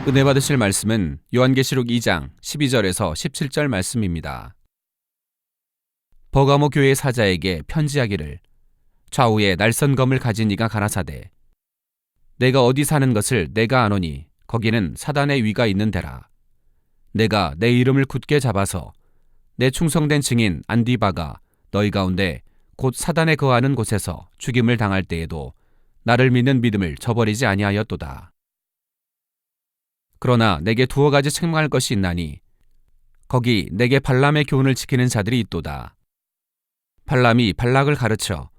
은혜 받으실 말씀은 요한계시록 2장 12절에서 17절 말씀입니다. 버가모 교회 사자에게 편지하기를 좌우에 날선 검을 가진 이가 가라사대 내가 어디 사는 것을 내가 아노니 거기는 사단의 위가 있는 데라. 내가 내 이름을 굳게 잡아서 내 충성된 증인 안디바가 너희 가운데 곧 사단에 거하는 곳에서 죽임을 당할 때에도 나를 믿는 믿음을 저버리지 아니하였도다. 그러나 내게 두어 가지 책망할 것이 있나니 거기 내게 발람의 교훈을 지키는 자들이 있도다. 발람이 발락을 가르쳐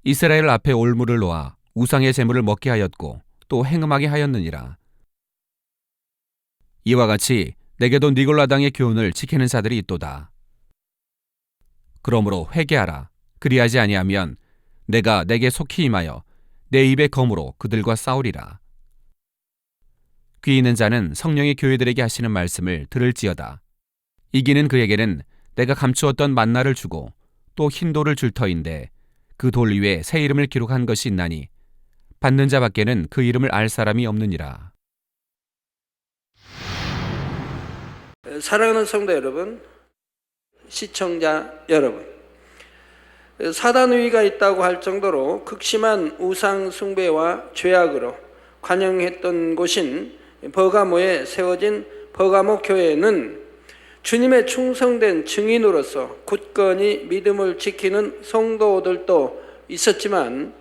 이스라엘 앞에 올무를 놓아 우상의 제물을 먹게 하였고 또 행음하게 하였느니라. 이와 같이 내게도 니골라당의 교훈을 지키는 자들이 있도다. 그러므로 회개하라. 그리하지 아니하면 내가 내게 속히 임하여 내 입의 검으로 그들과 싸우리라. 귀 있는 자는 성령의 교회들에게 하시는 말씀을 들을지어다. 이기는 그에게는 내가 감추었던 만나를 주고 또 흰 돌을 줄 터인데 그 돌 위에 새 이름을 기록한 것이 있나니 받는 자밖에는 그 이름을 알 사람이 없느니라. 사랑하는 성도 여러분, 시청자 여러분, 사단 위가 있다고 할 정도로 극심한 우상 숭배와 죄악으로 관영했던 곳인 버가모에 세워진 버가모 교회는 주님의 충성된 증인으로서 굳건히 믿음을 지키는 성도들도 있었지만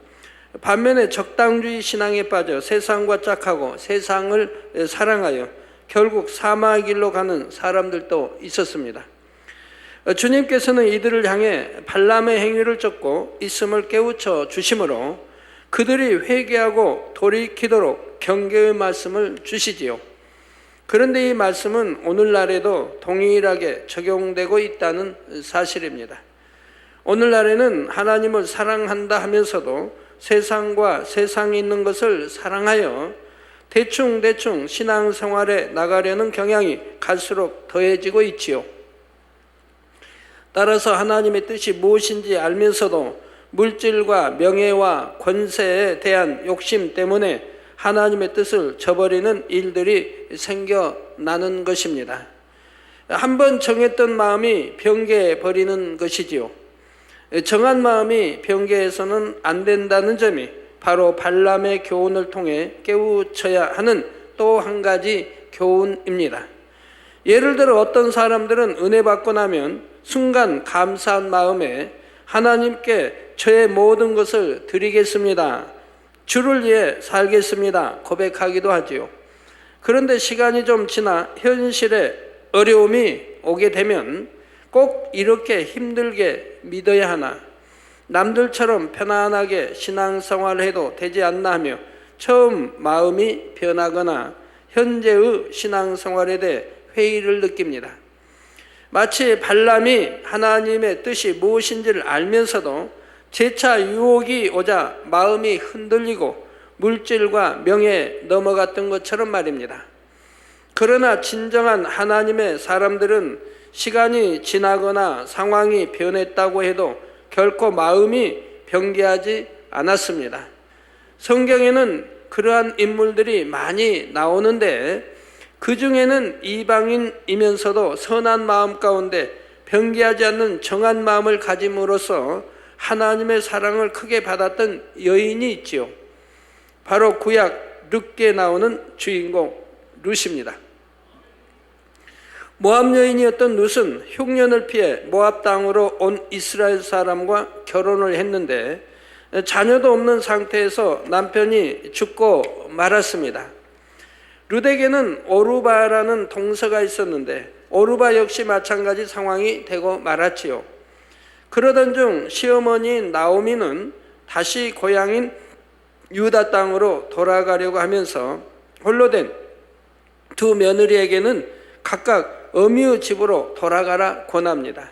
반면에 적당주의 신앙에 빠져 세상과 짝하고 세상을 사랑하여 결국 사망의 길로 가는 사람들도 있었습니다. 주님께서는 이들을 향해 발람의 행위를 쫓고 있음을 깨우쳐 주심으로 그들이 회개하고 돌이키도록 경계의 말씀을 주시지요. 그런데 이 말씀은 오늘날에도 동일하게 적용되고 있다는 사실입니다. 오늘날에는 하나님을 사랑한다 하면서도 세상과 세상에 있는 것을 사랑하여 대충 신앙생활에 나가려는 경향이 갈수록 더해지고 있지요. 따라서 하나님의 뜻이 무엇인지 알면서도 물질과 명예와 권세에 대한 욕심 때문에 하나님의 뜻을 저버리는 일들이 생겨나는 것입니다. 한번 정했던 마음이 변개해 버리는 것이지요. 정한 마음이 변개해서는 안 된다는 점이 바로 발람의 교훈을 통해 깨우쳐야 하는 또 한 가지 교훈입니다. 예를 들어 어떤 사람들은 은혜 받고 나면 순간 감사한 마음에 하나님께 저의 모든 것을 드리겠습니다. 주를 위해 살겠습니다. 고백하기도 하지요. 그런데 시간이 좀 지나 현실에 어려움이 오게 되면 꼭 이렇게 힘들게 믿어야 하나? 남들처럼 편안하게 신앙생활을 해도 되지 않나 하며 처음 마음이 변하거나 현재의 신앙생활에 대해 회의를 느낍니다. 마치 발람이 하나님의 뜻이 무엇인지를 알면서도 재차 유혹이 오자 마음이 흔들리고 물질과 명예에 넘어갔던 것처럼 말입니다. 그러나 진정한 하나님의 사람들은 시간이 지나거나 상황이 변했다고 해도 결코 마음이 변개하지 않았습니다. 성경에는 그러한 인물들이 많이 나오는데 그 중에는 이방인이면서도 선한 마음 가운데 변개하지 않는 정한 마음을 가짐으로써 하나님의 사랑을 크게 받았던 여인이 있지요. 바로 구약 룻기에 나오는 주인공 룻입니다. 모압 여인이었던 룻은 흉년을 피해 모압 땅으로 온 이스라엘 사람과 결혼을 했는데 자녀도 없는 상태에서 남편이 죽고 말았습니다. 룻에게는 오르바라는 동서가 있었는데 오르바 역시 마찬가지 상황이 되고 말았지요. 그러던 중 시어머니인 나오미는 다시 고향인 유다 땅으로 돌아가려고 하면서 홀로 된 두 며느리에게는 각각 어미의 집으로 돌아가라 권합니다.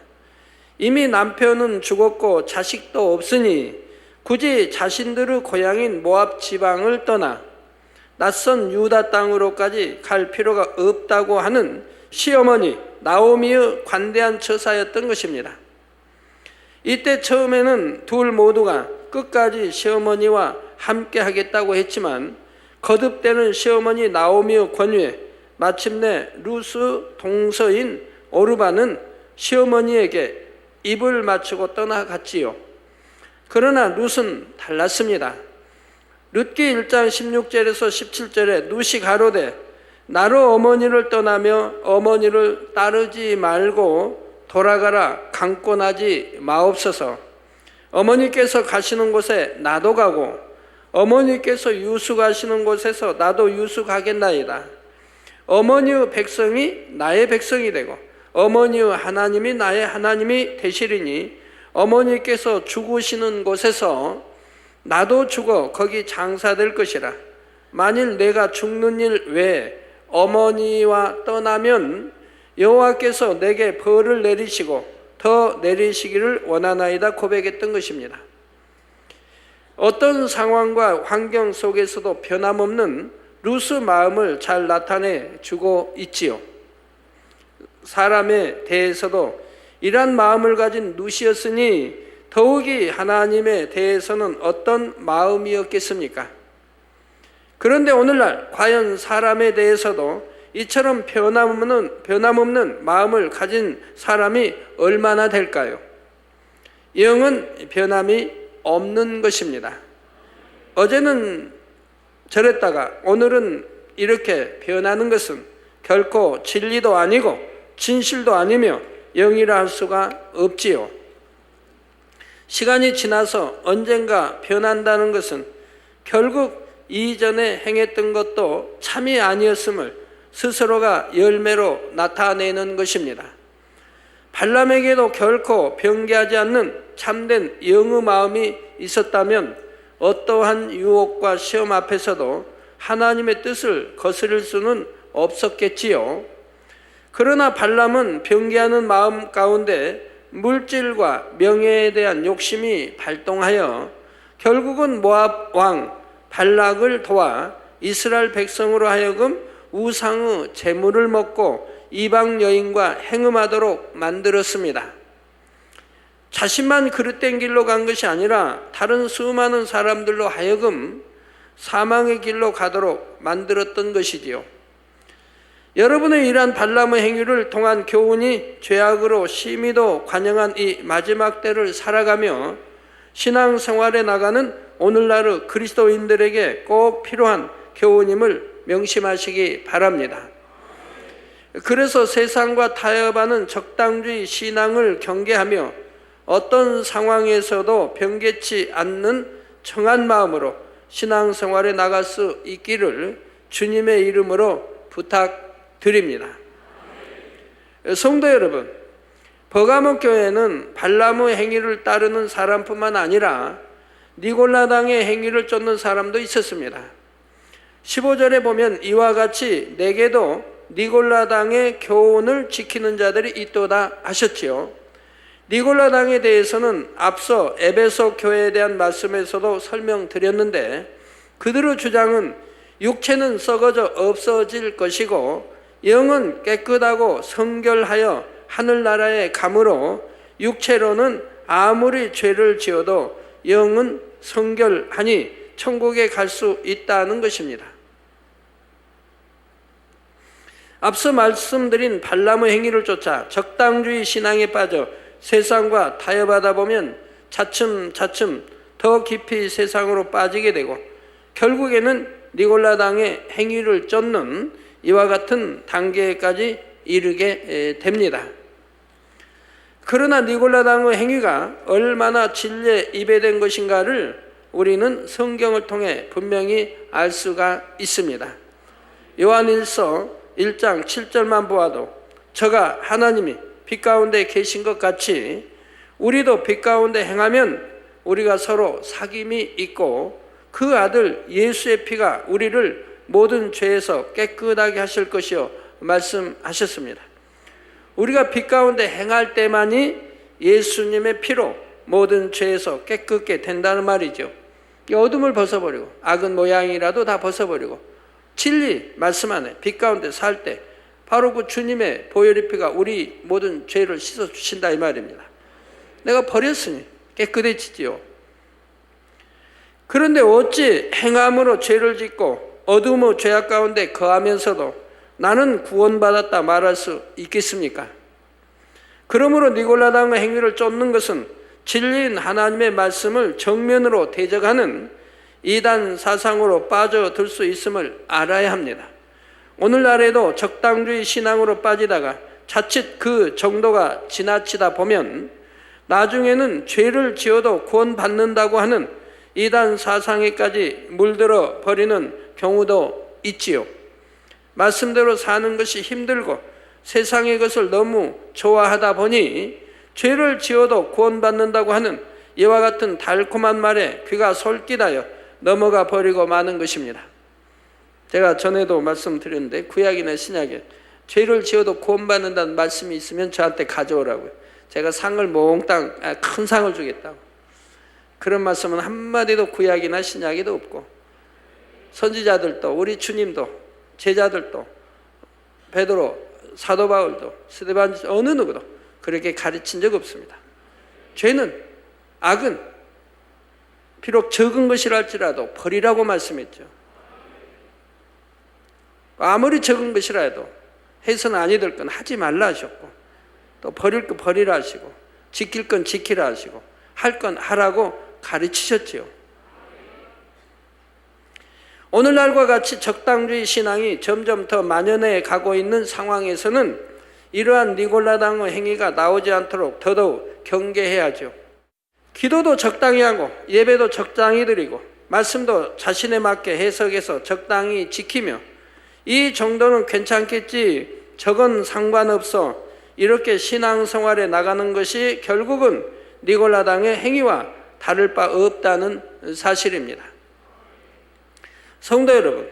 이미 남편은 죽었고 자식도 없으니 굳이 자신들의 고향인 모압 지방을 떠나 낯선 유다 땅으로까지 갈 필요가 없다고 하는 시어머니 나오미의 관대한 처사였던 것입니다. 이때 처음에는 둘 모두가 끝까지 시어머니와 함께 하겠다고 했지만 거듭되는 시어머니 나오미의 권유에 마침내 루스 동서인 오르바는 시어머니에게 입을 맞추고 떠나갔지요. 그러나 룻은 달랐습니다. 룻기 1장 16절에서 17절에 룻이 가로되 나로 어머니를 떠나며 어머니를 따르지 말고 돌아가라 강권하지 마옵소서. 어머니께서 가시는 곳에 나도 가고 어머니께서 유숙하시는 곳에서 나도 유숙하겠나이다. 어머니의 백성이 나의 백성이 되고 어머니의 하나님이 나의 하나님이 되시리니 어머니께서 죽으시는 곳에서 나도 죽어 거기 장사될 것이라. 만일 내가 죽는 일 외에 어머니와 떠나면 여호와께서 내게 벌을 내리시고 더 내리시기를 원하나이다 고백했던 것입니다. 어떤 상황과 환경 속에서도 변함없는 룻의 마음을 잘 나타내 주고 있지요. 사람에 대해서도 이러한 마음을 가진 룻이었으니 더욱이 하나님에 대해서는 어떤 마음이었겠습니까? 그런데 오늘날 과연 사람에 대해서도 이처럼 변함없는 마음을 가진 사람이 얼마나 될까요? 영은 변함이 없는 것입니다. 어제는 저랬다가 오늘은 이렇게 변하는 것은 결코 진리도 아니고 진실도 아니며 영이라 할 수가 없지요. 시간이 지나서 언젠가 변한다는 것은 결국 이전에 행했던 것도 참이 아니었음을 스스로가 열매로 나타내는 것입니다. 발람에게도 결코 변개하지 않는 참된 영의 마음이 있었다면 어떠한 유혹과 시험 앞에서도 하나님의 뜻을 거스릴 수는 없었겠지요. 그러나 발람은 변개하는 마음 가운데 물질과 명예에 대한 욕심이 발동하여 결국은 모압 왕 발락을 도와 이스라엘 백성으로 하여금 우상의 재물을 먹고 이방 여인과 행음하도록 만들었습니다. 자신만 그릇된 길로 간 것이 아니라 다른 수많은 사람들로 하여금 사망의 길로 가도록 만들었던 것이지요. 여러분의 이러한 발람의 행위를 통한 교훈이 죄악으로 심히도 관영한 이 마지막 때를 살아가며 신앙생활에 나가는 오늘날의 그리스도인들에게 꼭 필요한 교훈임을 명심하시기 바랍니다. 그래서 세상과 타협하는 적당주의 신앙을 경계하며 어떤 상황에서도 변개치 않는 정한 마음으로 신앙생활에 나갈 수 있기를 주님의 이름으로 부탁드립니다. 성도 여러분, 버가모 교회는 발람의 행위를 따르는 사람뿐만 아니라 니골라당의 행위를 쫓는 사람도 있었습니다. 15절에 보면 이와 같이 내게도 니골라당의 교훈을 지키는 자들이 있도다 하셨지요. 니골라당에 대해서는 앞서 에베소 교회에 대한 말씀에서도 설명드렸는데 그들의 주장은 육체는 썩어져 없어질 것이고 영은 깨끗하고 성결하여 하늘나라에 가므로 육체로는 아무리 죄를 지어도 영은 성결하니 천국에 갈 수 있다는 것입니다. 앞서 말씀드린 발람의 행위를 쫓아 적당주의 신앙에 빠져 세상과 타협하다 보면 차츰차츰 더 깊이 세상으로 빠지게 되고 결국에는 니골라당의 행위를 쫓는 이와 같은 단계까지 이르게 됩니다. 그러나 니골라당의 행위가 얼마나 진리에 입에된 것인가를 우리는 성경을 통해 분명히 알 수가 있습니다. 요한일서 1장 7절만 보아도 저가 하나님이 빛 가운데 계신 것 같이 우리도 빛 가운데 행하면 우리가 서로 사귐이 있고 그 아들 예수의 피가 우리를 모든 죄에서 깨끗하게 하실 것이요 말씀하셨습니다. 우리가 빛 가운데 행할 때만이 예수님의 피로 모든 죄에서 깨끗게 된다는 말이죠. 어둠을 벗어버리고 악은 모양이라도 다 벗어버리고 진리 말씀 안에 빛 가운데 살 때 바로 그 주님의 보혈의 피가 우리 모든 죄를 씻어주신다 이 말입니다. 내가 버렸으니 깨끗해지지요. 그런데 어찌 행함으로 죄를 짓고 어둠의 죄악 가운데 거하면서도 나는 구원받았다 말할 수 있겠습니까? 그러므로 니골라당의 행위를 쫓는 것은 진리인 하나님의 말씀을 정면으로 대적하는 이단 사상으로 빠져들 수 있음을 알아야 합니다. 오늘날에도 적당주의 신앙으로 빠지다가 자칫 그 정도가 지나치다 보면 나중에는 죄를 지어도 구원받는다고 하는 이단 사상에까지 물들어 버리는 경우도 있지요. 말씀대로 사는 것이 힘들고 세상의 것을 너무 좋아하다 보니 죄를 지어도 구원받는다고 하는 이와 같은 달콤한 말에 귀가 솔깃하여 넘어가 버리고 마는 것입니다. 제가 전에도 말씀드렸는데 구약이나 신약에 죄를 지어도 구원받는다는 말씀이 있으면 저한테 가져오라고요. 제가 상을 몽땅 큰 상을 주겠다고. 그런 말씀은 한마디도 구약이나 신약에도 없고 선지자들도 우리 주님도 제자들도 베드로 사도 바울도 스데반 어느 누구도 그렇게 가르친 적 없습니다. 죄는 악은 비록 적은 것이라 할지라도 버리라고 말씀했죠. 아무리 적은 것이라 해도 해서는 아니 될 건 하지 말라 하셨고 또 버릴 거 버리라 하시고 지킬 건 지키라 하시고 할 건 하라고 가르치셨지요. 오늘날과 같이 적당주의 신앙이 점점 더 만연해 가고 있는 상황에서는 이러한 니골라당의 행위가 나오지 않도록 더더욱 경계해야죠. 기도도 적당히 하고 예배도 적당히 드리고 말씀도 자신에 맞게 해석해서 적당히 지키며 이 정도는 괜찮겠지 저건 상관없어 이렇게 신앙생활에 나가는 것이 결국은 니골라당의 행위와 다를 바 없다는 사실입니다. 성도 여러분,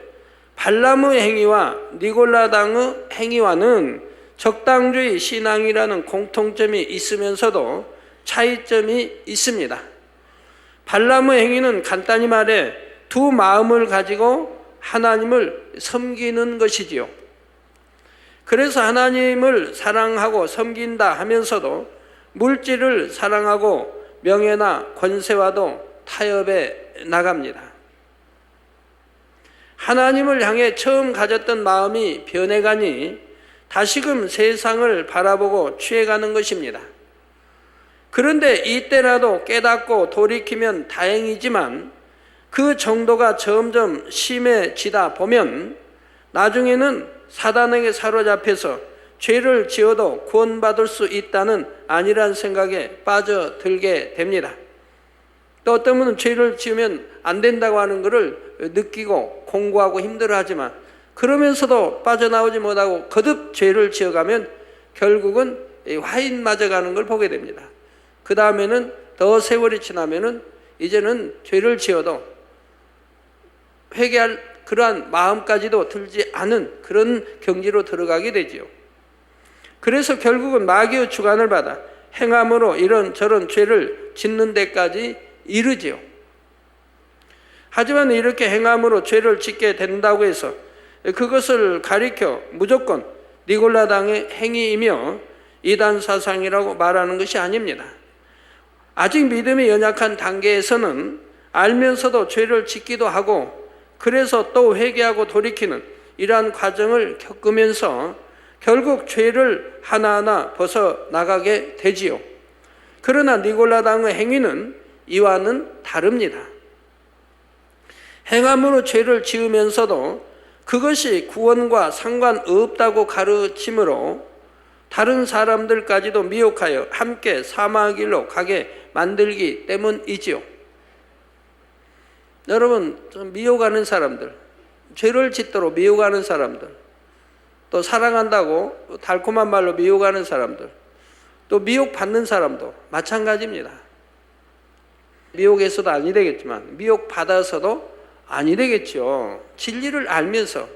발람의 행위와 니골라당의 행위와는 적당주의 신앙이라는 공통점이 있으면서도 차이점이 있습니다. 발람의 행위는 간단히 말해 두 마음을 가지고 하나님을 섬기는 것이지요. 그래서 하나님을 사랑하고 섬긴다 하면서도 물질을 사랑하고 명예나 권세와도 타협해 나갑니다. 하나님을 향해 처음 가졌던 마음이 변해가니 다시금 세상을 바라보고 취해가는 것입니다. 그런데 이때라도 깨닫고 돌이키면 다행이지만 그 정도가 점점 심해지다 보면 나중에는 사단에게 사로잡혀서 죄를 지어도 구원받을 수 있다는 안일한 생각에 빠져들게 됩니다. 또 어떤 분은 죄를 지으면 안 된다고 하는 것을 느끼고 공부하고 힘들어하지만 그러면서도 빠져나오지 못하고 거듭 죄를 지어가면 결국은 화인 맞아가는 걸 보게 됩니다. 그 다음에는 더 세월이 지나면은 이제는 죄를 지어도 회개할 그러한 마음까지도 들지 않은 그런 경지로 들어가게 되지요. 그래서 결국은 마귀의 주관을 받아 행함으로 이런 저런 죄를 짓는 데까지 이르지요. 하지만 이렇게 행함으로 죄를 짓게 된다고 해서 그것을 가리켜 무조건 니골라당의 행위이며 이단 사상이라고 말하는 것이 아닙니다. 아직 믿음이 연약한 단계에서는 알면서도 죄를 짓기도 하고 그래서 또 회개하고 돌이키는 이러한 과정을 겪으면서 결국 죄를 하나하나 벗어나가게 되지요. 그러나 니골라당의 행위는 이와는 다릅니다. 행함으로 죄를 지으면서도 그것이 구원과 상관없다고 가르치므로 다른 사람들까지도 미혹하여 함께 사망의 길로 가게 만들기 때문이지요. 여러분, 미혹하는 사람들, 죄를 짓도록 미혹하는 사람들, 또 사랑한다고 달콤한 말로 미혹하는 사람들, 또 미혹받는 사람도 마찬가지입니다. 미혹해서도 아니 되겠지만 미혹받아서도 아니 되겠죠. 진리를 알면서.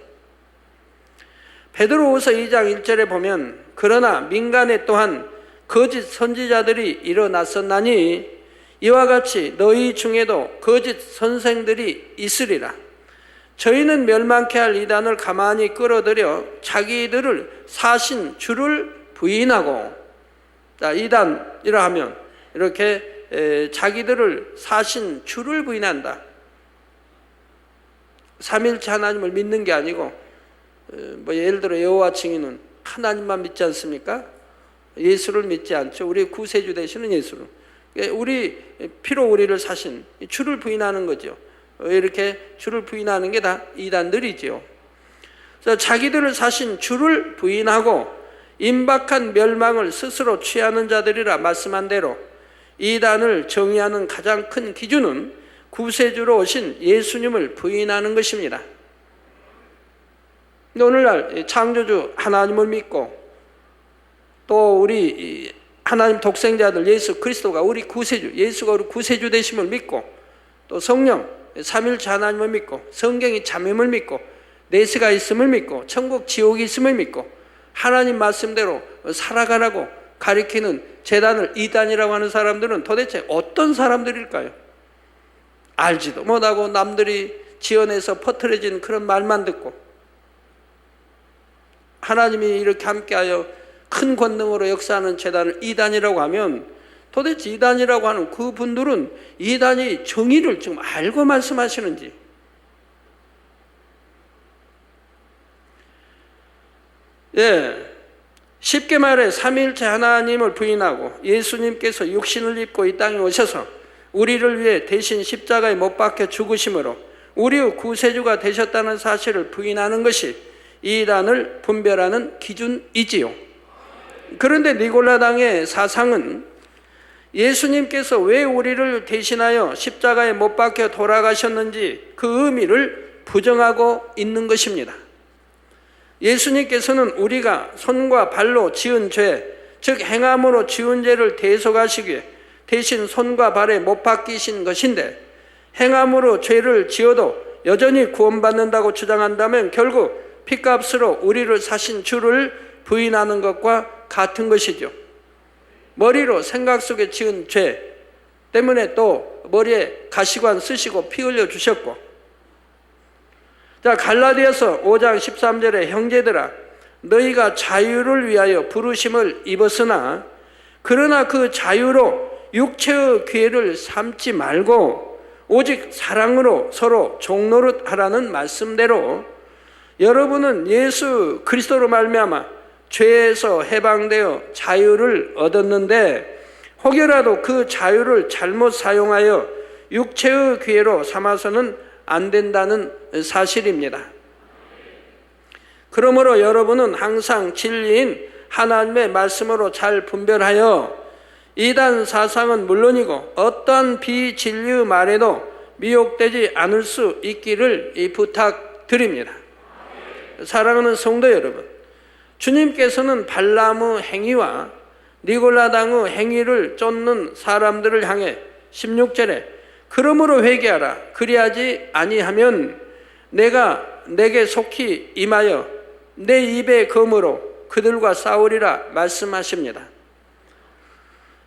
베드로후서 2장 1절에 보면 그러나 민간에 또한 거짓 선지자들이 일어났었나니 이와 같이 너희 중에도 거짓 선생들이 있으리라. 저희는 멸망케 할 이단을 가만히 끌어들여 자기들을 사신 주를 부인하고, 자, 이단이라 하면 이렇게 자기들을 사신 주를 부인한다. 삼일체 하나님을 믿는 게 아니고 예를 들어 여호와 증인은 하나님만 믿지 않습니까? 예수를 믿지 않죠. 우리 구세주 되시는 예수를. 우리 피로 우리를 사신 주를 부인하는 거죠. 이렇게 주를 부인하는 게 다 이단들이지요. 그래서 자기들을 사신 주를 부인하고 임박한 멸망을 스스로 취하는 자들이라 말씀한 대로 이단을 정의하는 가장 큰 기준은 구세주로 오신 예수님을 부인하는 것입니다. 오늘날 창조주 하나님을 믿고 또 우리 하나님 독생자들 예수 그리스도가 우리 구세주, 예수가 우리 구세주 되심을 믿고 또 성령 삼일체 하나님을 믿고 성경이 참임을 믿고 내세가 있음을 믿고 천국 지옥이 있음을 믿고 하나님 말씀대로 살아가라고 가리키는 재단을 이단이라고 하는 사람들은 도대체 어떤 사람들일까요? 알지도 못하고 남들이 지어내서 퍼뜨려진 그런 말만 듣고 하나님이 이렇게 함께하여 큰 권능으로 역사하는 재단을 이단이라고 하면 도대체 이단이라고 하는 그 분들은 이단이 정의를 지금 알고 말씀하시는지, 쉽게 말해 삼위일체 하나님을 부인하고 예수님께서 육신을 입고 이 땅에 오셔서 우리를 위해 대신 십자가에 못 박혀 죽으심으로 우리의 구세주가 되셨다는 사실을 부인하는 것이 이단을 분별하는 기준이지요. 그런데 니골라당의 사상은 예수님께서 왜 우리를 대신하여 십자가에 못 박혀 돌아가셨는지 그 의미를 부정하고 있는 것입니다. 예수님께서는 우리가 손과 발로 지은 죄, 즉 행함으로 지은 죄를 대속하시기 위해 대신 손과 발에 못 박히신 것인데, 행함으로 죄를 지어도 여전히 구원받는다고 주장한다면 결국 핏값으로 우리를 사신 주를 부인하는 것과 같은 것이죠. 머리로 생각 속에 지은 죄 때문에 또 머리에 가시관 쓰시고 피 흘려 주셨고, 자, 갈라디아서 5장 13절에 형제들아 너희가 자유를 위하여 부르심을 입었으나 그러나 그 자유로 육체의 기회를 삼지 말고 오직 사랑으로 서로 종노릇하라는 말씀대로 여러분은 예수 그리스도로 말미암아 죄에서 해방되어 자유를 얻었는데 혹여라도 그 자유를 잘못 사용하여 육체의 기회로 삼아서는 안 된다는 사실입니다. 그러므로 여러분은 항상 진리인 하나님의 말씀으로 잘 분별하여 이단 사상은 물론이고 어떠한 비진리의 말에도 미혹되지 않을 수 있기를 부탁드립니다. 사랑하는 성도 여러분, 주님께서는 발람의 행위와 니골라당의 행위를 쫓는 사람들을 향해 16절에 그러므로 회개하라. 그리하지 아니하면 내가 내게 속히 임하여 내 입의 검으로 그들과 싸우리라 말씀하십니다.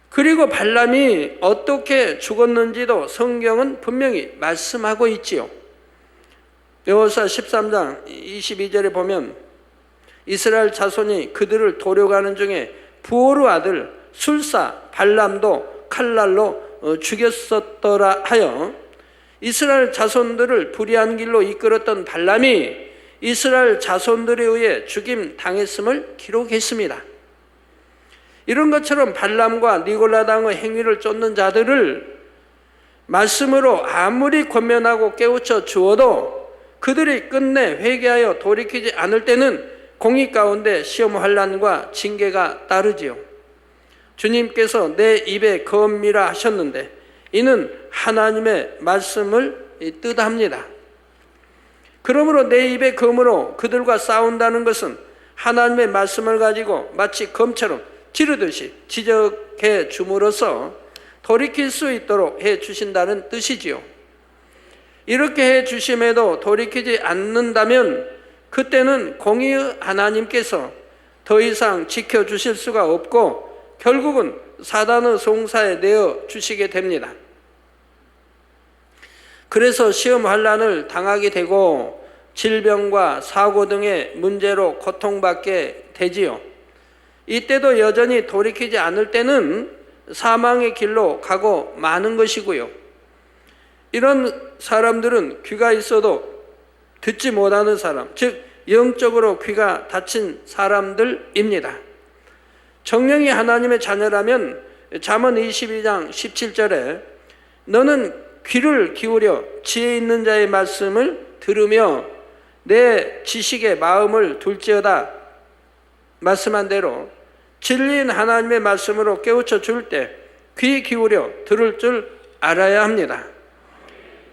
그리고 발람이 어떻게 죽었는지도 성경은 분명히 말씀하고 있지요. 여호수아 13장 22절에 보면 이스라엘 자손이 그들을 도려가는 중에 부오르 아들 술사 발람도 칼날로 죽였었더라 하여 이스라엘 자손들을 불의한 길로 이끌었던 발람이 이스라엘 자손들에 의해 죽임 당했음을 기록했습니다. 이런 것처럼 발람과 니골라당의 행위를 쫓는 자들을 말씀으로 아무리 권면하고 깨우쳐 주어도 그들이 끝내 회개하여 돌이키지 않을 때는 공의 가운데 시험 환난과 징계가 따르지요. 주님께서 내 입에 검이라 하셨는데 이는 하나님의 말씀을 뜻합니다. 그러므로 내 입에 검으로 그들과 싸운다는 것은 하나님의 말씀을 가지고 마치 검처럼 찌르듯이 지적해 줌으로써 돌이킬 수 있도록 해 주신다는 뜻이지요. 이렇게 해 주심에도 돌이키지 않는다면 그때는 공의의 하나님께서 더 이상 지켜주실 수가 없고 결국은 사단의 송사에 내어 주시게 됩니다. 그래서 시험 환난을 당하게 되고 질병과 사고 등의 문제로 고통받게 되지요. 이때도 여전히 돌이키지 않을 때는 사망의 길로 가고 마는 것이고요. 이런 사람들은 귀가 있어도 듣지 못하는 사람, 즉 영적으로 귀가 닫힌 사람들입니다. 정령이 하나님의 자녀라면 잠언 22장 17절에 너는 귀를 기울여 지혜 있는 자의 말씀을 들으며 내 지식에 마음을 둘지어다 말씀한 대로 진리인 하나님의 말씀으로 깨우쳐 줄 때 귀 기울여 들을 줄 알아야 합니다.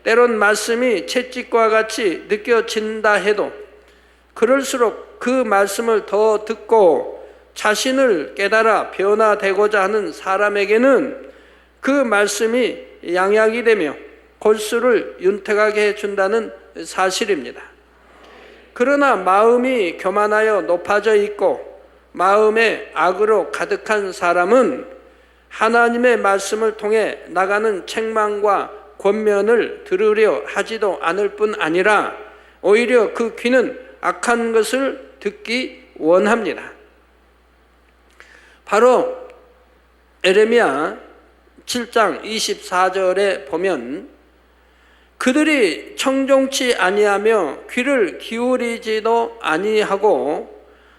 때론 말씀이 채찍과 같이 느껴진다 해도 그럴수록 그 말씀을 더 듣고 자신을 깨달아 변화되고자 하는 사람에게는 그 말씀이 양약이 되며 골수를 윤택하게 해준다는 사실입니다. 그러나 마음이 교만하여 높아져 있고 마음에 악으로 가득한 사람은 하나님의 말씀을 통해 나가는 책망과 권면을 들으려 하지도 않을 뿐 아니라 오히려 그 귀는 악한 것을 듣기 원합니다. 바로 에레미야 7장 24절에 보면 그들이 청종치 아니하며 귀를 기울이지도 아니하고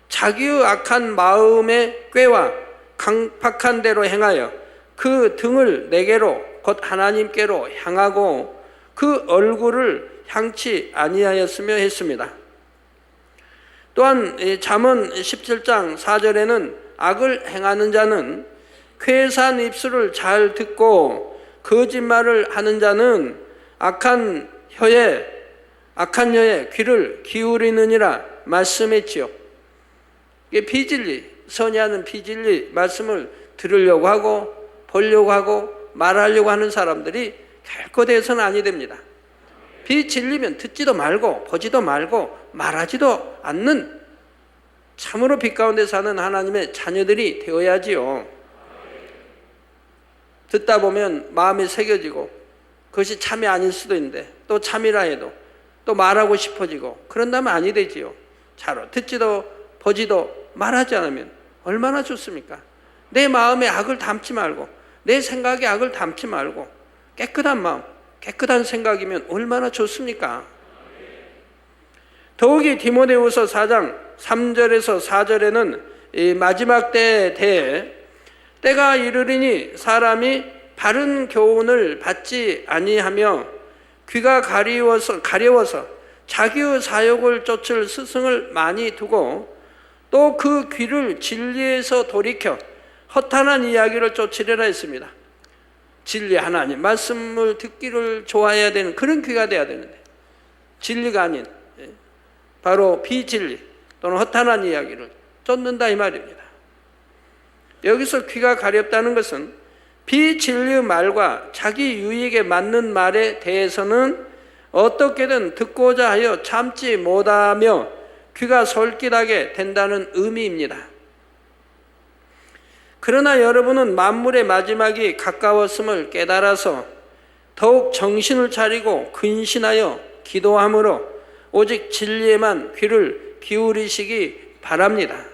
자기의 악한 마음의 꾀와 강팍한 대로 행하여 그 등을 내게로 곧 하나님께로 향하고 그 얼굴을 향치 아니하였으며 했습니다. 또한 잠언 17장 4절에는 악을 행하는 자는 쾌산 입술을 잘 듣고 거짓말을 하는 자는 악한 혀에 귀를 기울이느니라 말씀했지요. 이게 비진리, 선이 하는 비진리 말씀을 들으려고 하고 보려고 하고 말하려고 하는 사람들이 결코 되어서는 아니 됩니다. 비진리면 듣지도 말고 보지도 말고 말하지도 않는 참으로 빛 가운데 사는 하나님의 자녀들이 되어야지요. 듣다 보면 마음이 새겨지고 그것이 참이 아닐 수도 있는데 또 참이라 해도 또 말하고 싶어지고 그런다면 아니 되지요. 자로 듣지도 보지도 말하지 않으면 얼마나 좋습니까? 내 마음에 악을 담지 말고 내 생각에 악을 담지 말고 깨끗한 마음, 깨끗한 생각이면 얼마나 좋습니까? 더욱이 디모데후서 4장 3절에서 4절에는 이 마지막 때에 대해 때가 이르리니 사람이 바른 교훈을 받지 아니하며 귀가 가려워서 자기의 사욕을 쫓을 스승을 많이 두고 또 그 귀를 진리에서 돌이켜 허탄한 이야기를 쫓으려라 했습니다. 진리 하나님 말씀을 듣기를 좋아해야 되는 그런 귀가 돼야 되는데 진리가 아닌 바로 비진리 또는 허탄한 이야기를 쫓는다 이 말입니다. 여기서 귀가 가렵다는 것은 비진리의 말과 자기 유익에 맞는 말에 대해서는 어떻게든 듣고자 하여 참지 못하며 귀가 솔깃하게 된다는 의미입니다. 그러나 여러분은 만물의 마지막이 가까웠음을 깨달아서 더욱 정신을 차리고 근신하여 기도함으로 오직 진리에만 귀를 기울이시기 바랍니다.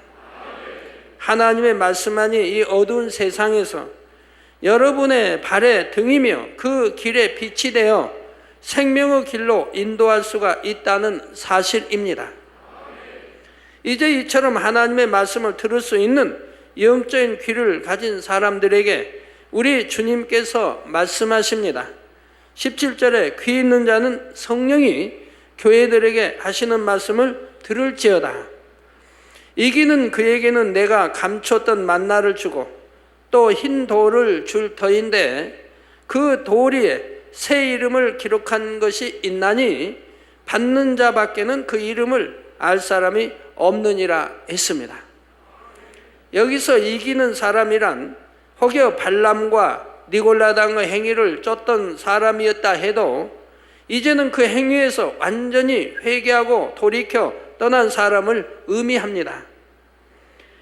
하나님의 말씀만이 이 어두운 세상에서 여러분의 발의 등이며 그 길의 빛이 되어 생명의 길로 인도할 수가 있다는 사실입니다. 이제 이처럼 하나님의 말씀을 들을 수 있는 영적인 귀를 가진 사람들에게 우리 주님께서 말씀하십니다. 17절에 귀 있는 자는 성령이 교회들에게 하시는 말씀을 들을지어다. 이기는 그에게는 내가 감췄던 만나를 주고 또 흰 돌을 줄 터인데 그 돌 위에 새 이름을 기록한 것이 있나니 받는 자밖에는 그 이름을 알 사람이 없느니라 했습니다. 여기서 이기는 사람이란 혹여 발람과 니골라당의 행위를 쫓던 사람이었다 해도 이제는 그 행위에서 완전히 회개하고 돌이켜 떠난 사람을 의미합니다.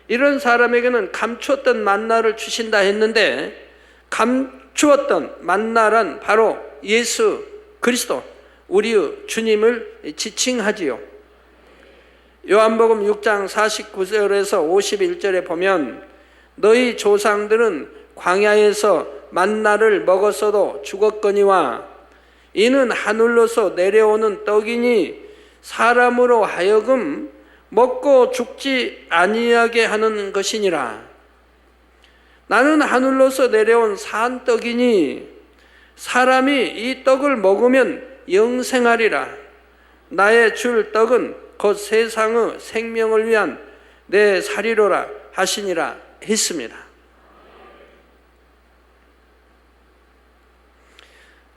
이런 사람에게는 감추었던 만나를 주신다 했는데 감추었던 만나란 바로 예수 그리스도 우리의 주님을 지칭하지요. 요한복음 6장 49절에서 51절에 보면 너희 조상들은 광야에서 만나를 먹었어도 죽었거니와 이는 하늘로서 내려오는 떡이니 사람으로 하여금 먹고 죽지 아니하게 하는 것이니라. 나는 하늘로서 내려온 산 떡이니 사람이 이 떡을 먹으면 영생하리라. 나의 줄 떡은 곧 세상의 생명을 위한 내 살이로라 하시니라 했습니다.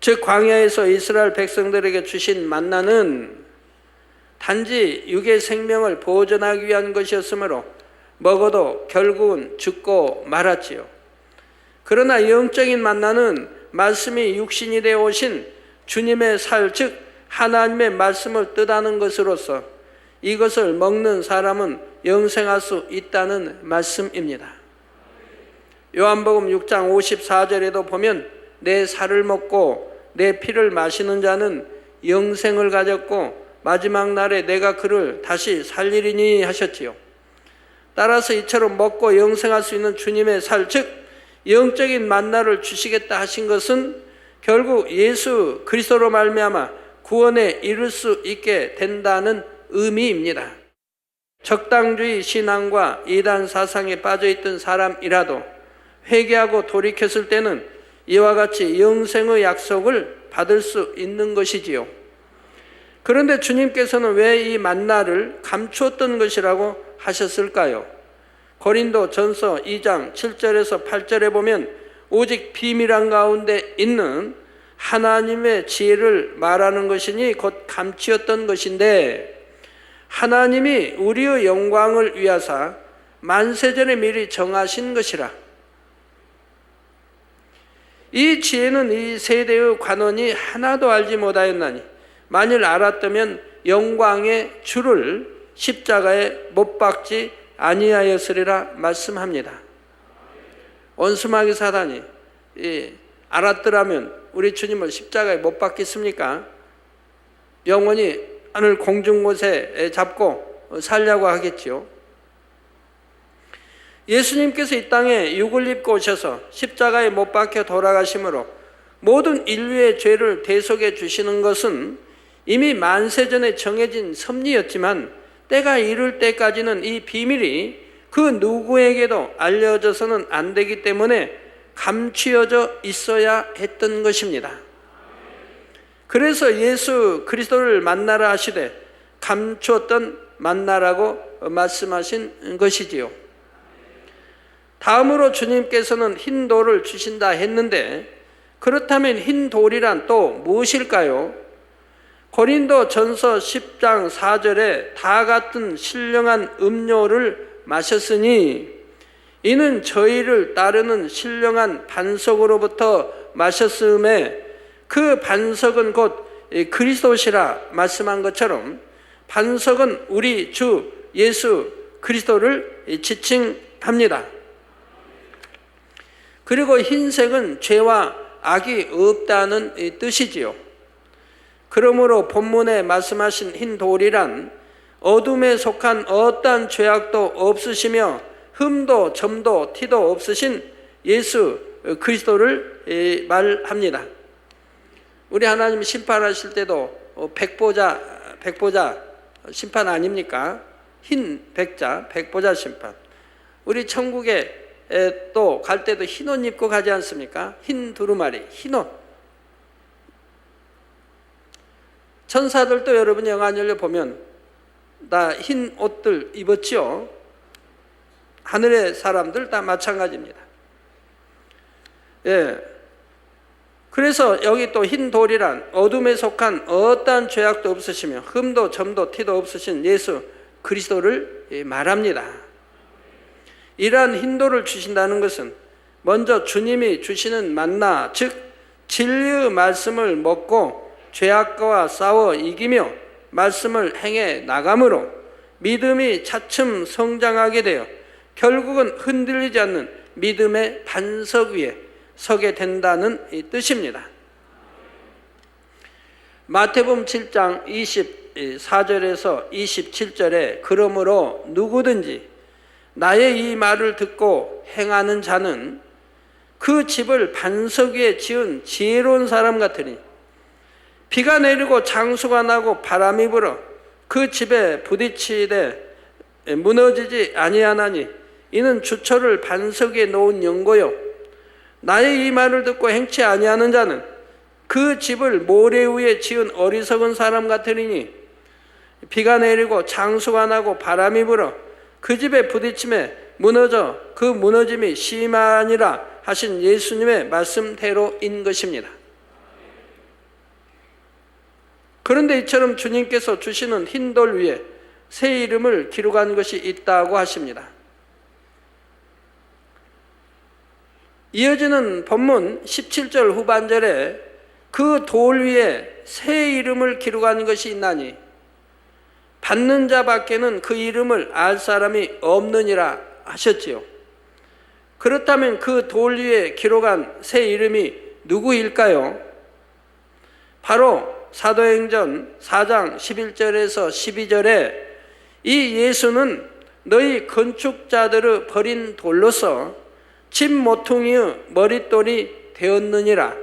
즉 광야에서 이스라엘 백성들에게 주신 만나는 단지 육의 생명을 보존하기 위한 것이었으므로 먹어도 결국은 죽고 말았지요. 그러나 영적인 만나는 말씀이 육신이 되어 오신 주님의 살, 즉 하나님의 말씀을 뜻하는 것으로서 이것을 먹는 사람은 영생할 수 있다는 말씀입니다. 요한복음 6장 54절에도 보면 내 살을 먹고 내 피를 마시는 자는 영생을 가졌고 마지막 날에 내가 그를 다시 살리리니 하셨지요. 따라서 이처럼 먹고 영생할 수 있는 주님의 살, 즉 영적인 만나를 주시겠다 하신 것은 결국 예수 그리스도로 말미암아 구원에 이를 수 있게 된다는 의미입니다. 적당주의 신앙과 이단 사상에 빠져있던 사람이라도 회개하고 돌이켰을 때는 이와 같이 영생의 약속을 받을 수 있는 것이지요. 그런데 주님께서는 왜 이 만나를 감추었던 것이라고 하셨을까요? 고린도 전서 2장 7절에서 8절에 보면 오직 비밀한 가운데 있는 하나님의 지혜를 말하는 것이니 곧 감추었던 것인데 하나님이 우리의 영광을 위하사 만세전에 미리 정하신 것이라. 이 지혜는 이 세대의 관원이 하나도 알지 못하였나니 만일 알았다면 영광의 주를 십자가에 못 박지 아니하였으리라 말씀합니다. 원수마귀 사단이 알았더라면 우리 주님을 십자가에 못 박겠습니까? 영원히 하늘 공중 곳에 잡고 살려고 하겠지요. 예수님께서 이 땅에 육을 입고 오셔서 십자가에 못 박혀 돌아가심으로 모든 인류의 죄를 대속해 주시는 것은 이미 만세전에 정해진 섭리였지만 때가 이를 때까지는 이 비밀이 그 누구에게도 알려져서는 안 되기 때문에 감추어져 있어야 했던 것입니다. 그래서 예수 그리스도를 만나라 하시되 감추었던 만나라고 말씀하신 것이지요. 다음으로 주님께서는 흰 돌을 주신다 했는데 그렇다면 흰 돌이란 또 무엇일까요? 고린도 전서 10장 4절에 다 같은 신령한 음료를 마셨으니 이는 저희를 따르는 신령한 반석으로부터 마셨음에 그 반석은 곧 그리스도시라 말씀한 것처럼 반석은 우리 주 예수 그리스도를 지칭합니다. 그리고 흰색은 죄와 악이 없다는 뜻이지요. 그러므로 본문에 말씀하신 흰 돌이란 어둠에 속한 어떠한 죄악도 없으시며 흠도 점도 티도 없으신 예수 그리스도를 말합니다. 우리 하나님 심판하실 때도 백보자 심판 아닙니까? 흰 백자 백보자 심판. 우리 천국에 또 갈 때도 흰 옷 입고 가지 않습니까? 흰 두루마리, 흰 옷. 천사들도 여러분 영화관을 보면 다 흰 옷들 입었죠. 하늘의 사람들 다 마찬가지입니다. 예. 그래서 여기 또 흰 돌이란 어둠에 속한 어떠한 죄악도 없으시며 흠도 점도 티도 없으신 예수 그리스도를 말합니다. 이러한 흰 돌을 주신다는 것은 먼저 주님이 주시는 만나, 즉 진리의 말씀을 먹고 죄악과 싸워 이기며 말씀을 행해 나감으로 믿음이 차츰 성장하게 되어 결국은 흔들리지 않는 믿음의 반석 위에 서게 된다는 뜻입니다. 마태복음 7장 24절에서 27절에 그러므로 누구든지 나의 이 말을 듣고 행하는 자는 그 집을 반석 위에 지은 지혜로운 사람 같으니 비가 내리고 장수가 나고 바람이 불어 그 집에 부딪히되 무너지지 아니하나니 이는 주처를 반석 위에 놓은 연고요 나의 이 말을 듣고 행치 아니하는 자는 그 집을 모래 위에 지은 어리석은 사람 같으리니 비가 내리고 장수가 나고 바람이 불어 그 집에 부딪힘에 무너져 그 무너짐이 심하니라 하신 예수님의 말씀대로인 것입니다. 그런데 이처럼 주님께서 주시는 흰 돌 위에 새 이름을 기록한 것이 있다고 하십니다. 이어지는 본문 17절 후반절에 그 돌 위에 새 이름을 기록한 것이 있나니 받는 자밖에는 그 이름을 알 사람이 없느니라 하셨지요. 그렇다면 그 돌 위에 기록한 새 이름이 누구일까요? 바로 사도행전 4장 11절에서 12절에 이 예수는 너희 건축자들의 버린 돌로서 집 모퉁이의 머릿돌이 되었느니라.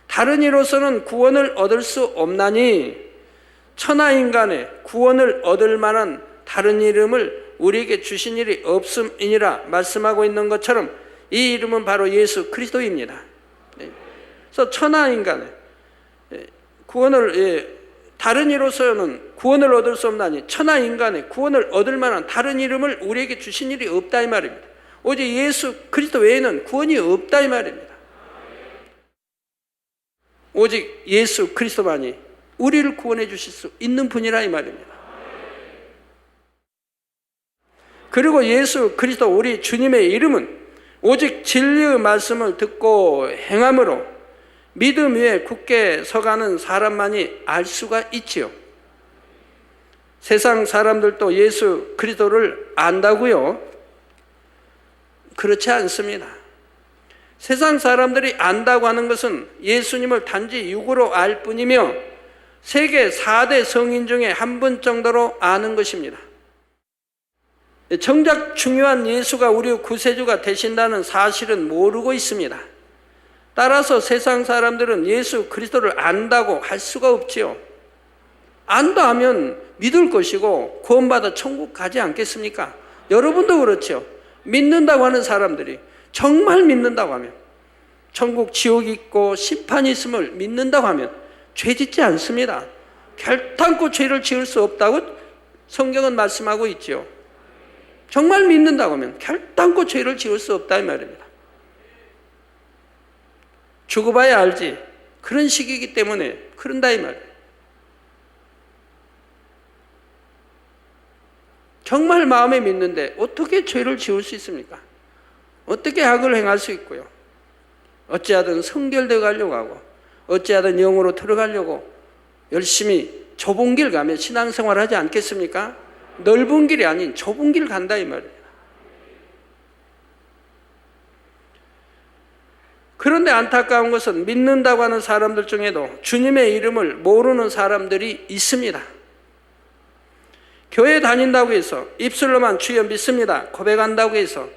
다른 이로서는 구원을 얻을 수 없나니 천하인간의 구원을 얻을 만한 다른 이름을 우리에게 주신 일이 없음이니라 말씀하고 있는 것처럼 이 이름은 바로 예수 그리스도입니다. 그래서 천하인간의 구원을 다른 이로서는 구원을 얻을 수 없나니 천하인간의 구원을 얻을 만한 다른 이름을 우리에게 주신 일이 없다 이 말입니다. 오직 예수 그리스도 외에는 구원이 없다 이 말입니다. 오직 예수 그리스도만이 우리를 구원해 주실 수 있는 분이라 이 말입니다. 그리고 예수 그리스도 우리 주님의 이름은 오직 진리의 말씀을 듣고 행함으로 믿음 위에 굳게 서가는 사람만이 알 수가 있지요. 세상 사람들도 예수 그리스도를 안다고요? 그렇지 않습니다. 세상 사람들이 안다고 하는 것은 예수님을 단지 육으로 알 뿐이며 세계 4대 성인 중에 한 분 정도로 아는 것입니다. 정작 중요한 예수가 우리의 구세주가 되신다는 사실은 모르고 있습니다. 따라서 세상 사람들은 예수 그리스도를 안다고 할 수가 없지요. 안다 하면 믿을 것이고 구원받아 천국 가지 않겠습니까? 여러분도 그렇죠. 믿는다고 하는 사람들이 정말 믿는다고 하면 천국 지옥이 있고 심판이 있음을 믿는다고 하면 죄 짓지 않습니다. 결단코 죄를 지을 수 없다고 성경은 말씀하고 있죠. 정말 믿는다고 하면 결단코 죄를 지을 수 없다 이 말입니다. 죽어봐야 알지. 그런 식이기 때문에 그런다 이 말이에요. 정말 마음에 믿는데 어떻게 죄를 지을 수 있습니까? 어떻게 악을 행할 수 있고요? 어찌하든 성결되어 가려고 하고 어찌하든 영으로 들어가려고 열심히 좁은 길 가며 신앙생활 하지 않겠습니까? 넓은 길이 아닌 좁은 길 간다 이 말이에요. 그런데 안타까운 것은 믿는다고 하는 사람들 중에도 주님의 이름을 모르는 사람들이 있습니다. 교회 다닌다고 해서 입술로만 주여 믿습니다 고백한다고 해서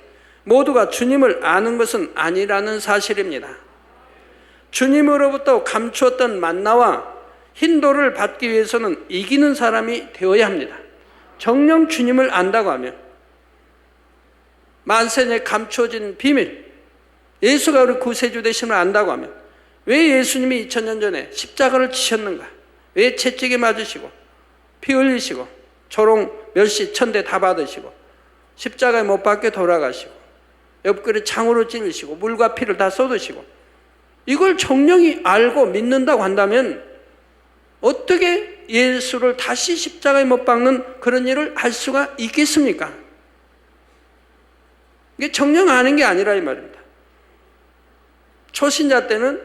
모두가 주님을 아는 것은 아니라는 사실입니다. 주님으로부터 감추었던 만나와 흰돌을 받기 위해서는 이기는 사람이 되어야 합니다. 정녕 주님을 안다고 하면 만세에 감추어진 비밀, 예수가 우리 구세주 되심을 안다고 하면 왜 예수님이 2000년 전에 십자가를 지셨는가? 왜 채찍에 맞으시고 피 흘리시고 조롱 멸시 천대 다 받으시고 십자가에 못 박혀 돌아가시고 옆구리 창으로 찔리시고 물과 피를 다 쏟으시고 이걸 정령이 알고 믿는다고 한다면 어떻게 예수를 다시 십자가에 못 박는 그런 일을 할 수가 있겠습니까? 이게 정령 아는 게 아니라 이 말입니다. 초신자 때는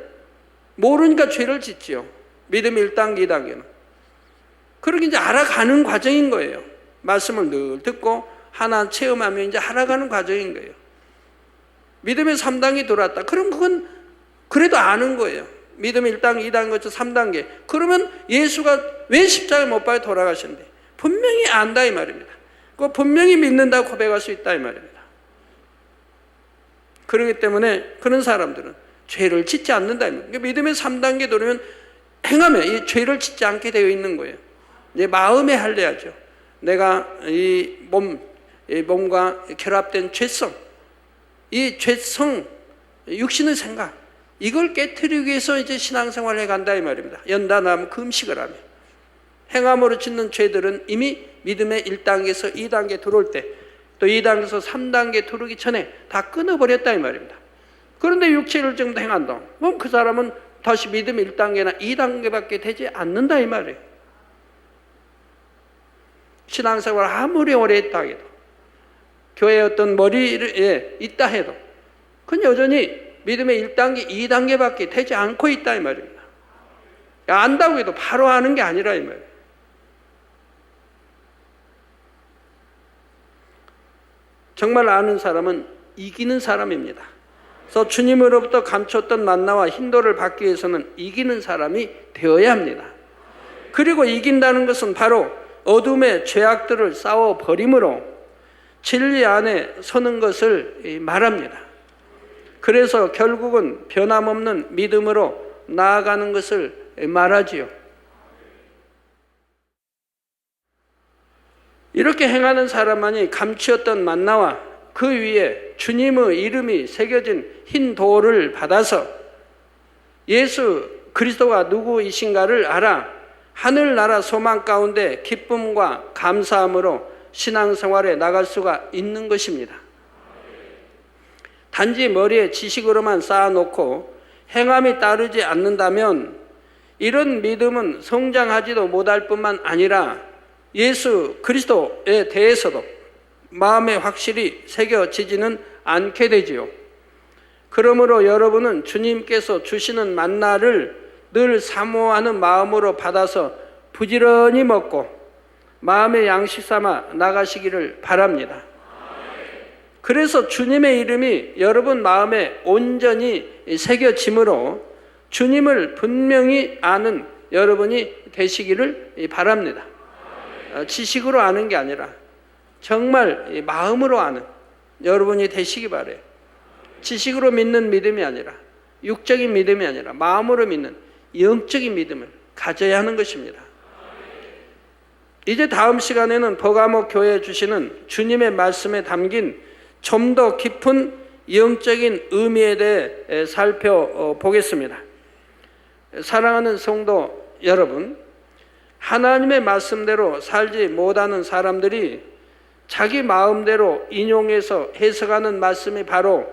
모르니까 죄를 짓지요. 믿음 1단계, 2단계는. 그렇게 이제 알아가는 과정인 거예요. 말씀을 늘 듣고 하나 체험하며 이제 알아가는 과정인 거예요. 믿음의 3단계 들어왔다. 그럼 그건 그래도 아는 거예요. 믿음 1단계, 2단계, 거쳐 3단계. 그러면 예수가 왜 십자가에 못 박혀 돌아가셨는데 분명히 안다 이 말입니다. 그 분명히 믿는다고 고백할 수 있다 이 말입니다. 그렇기 때문에 그런 사람들은 죄를 짓지 않는다. 믿음의 3단계 들어오면 행하면 이 죄를 짓지 않게 되어 있는 거예요. 이제 마음에 할례하죠. 내가 이 몸과 결합된 죄성, 이 죄성, 육신의 생각, 이걸 깨트리기 위해서 이제 신앙생활을 해간다 이 말입니다. 연단하면 금식을 하며. 행함으로 짓는 죄들은 이미 믿음의 1단계에서 2단계 들어올 때, 또 2단계에서 3단계 들어오기 전에 다 끊어버렸다 이 말입니다. 그런데 육체를 정도 행한다. 그럼 그 사람은 다시 믿음 1단계나 2단계밖에 되지 않는다 이 말이에요. 신앙생활 아무리 오래 했다 해도, 교회에 어떤 머리에 있다 해도 그건 여전히 믿음의 1단계, 2단계밖에 되지 않고 있다 이 말입니다. 안다고 해도 바로 아는 게 아니라 이 말이에요. 정말 아는 사람은 이기는 사람입니다. 그래서 주님으로부터 감췄던 만나와 힌도를 받기 위해서는 이기는 사람이 되어야 합니다. 그리고 이긴다는 것은 바로 어둠의 죄악들을 싸워버림으로 진리 안에 서는 것을 말합니다. 그래서 결국은 변함없는 믿음으로 나아가는 것을 말하지요. 이렇게 행하는 사람만이 감추었던 만나와 그 위에 주님의 이름이 새겨진 흰 돌을 받아서 예수 그리스도가 누구이신가를 알아 하늘나라 소망 가운데 기쁨과 감사함으로 신앙생활에 나갈 수가 있는 것입니다. 단지 머리에 지식으로만 쌓아놓고 행함이 따르지 않는다면 이런 믿음은 성장하지도 못할 뿐만 아니라 예수 그리스도에 대해서도 마음에 확실히 새겨지지는 않게 되지요. 그러므로 여러분은 주님께서 주시는 만나를 늘 사모하는 마음으로 받아서 부지런히 먹고 마음의 양식 삼아 나가시기를 바랍니다. 그래서 주님의 이름이 여러분 마음에 온전히 새겨짐으로 주님을 분명히 아는 여러분이 되시기를 바랍니다. 지식으로 아는 게 아니라 정말 마음으로 아는 여러분이 되시기 바라요. 지식으로 믿는 믿음이 아니라 육적인 믿음이 아니라 마음으로 믿는 영적인 믿음을 가져야 하는 것입니다. 이제 다음 시간에는 버가모 교회에 주시는 주님의 말씀에 담긴 좀 더 깊은 영적인 의미에 대해 살펴보겠습니다. 사랑하는 성도 여러분, 하나님의 말씀대로 살지 못하는 사람들이 자기 마음대로 인용해서 해석하는 말씀이 바로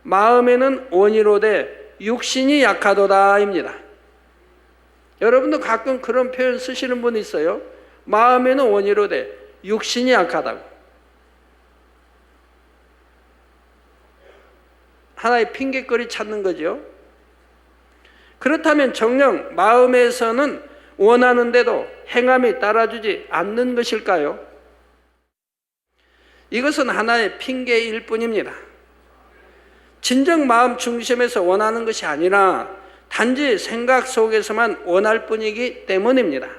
마음에는 원이로되 육신이 약하도다입니다. 여러분도 가끔 그런 표현 쓰시는 분 있어요. 마음에는 원이로되 육신이 약하다고. 하나의 핑계거리 찾는 거죠. 그렇다면 정녕 마음에서는 원하는데도 행함이 따라주지 않는 것일까요? 이것은 하나의 핑계일 뿐입니다. 진정 마음 중심에서 원하는 것이 아니라 단지 생각 속에서만 원할 뿐이기 때문입니다.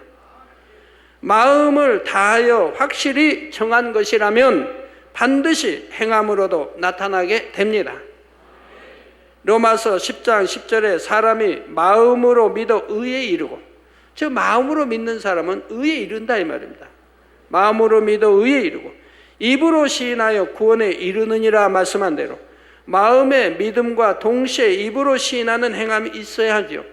마음을 다하여 확실히 정한 것이라면 반드시 행함으로도 나타나게 됩니다. 로마서 10장 10절에 사람이 마음으로 믿어 의에 이르고, 저 마음으로 믿는 사람은 의에 이른다 이 말입니다. 마음으로 믿어 의에 이르고 입으로 시인하여 구원에 이르느니라 말씀한 대로 마음의 믿음과 동시에 입으로 시인하는 행함이 있어야 하지요.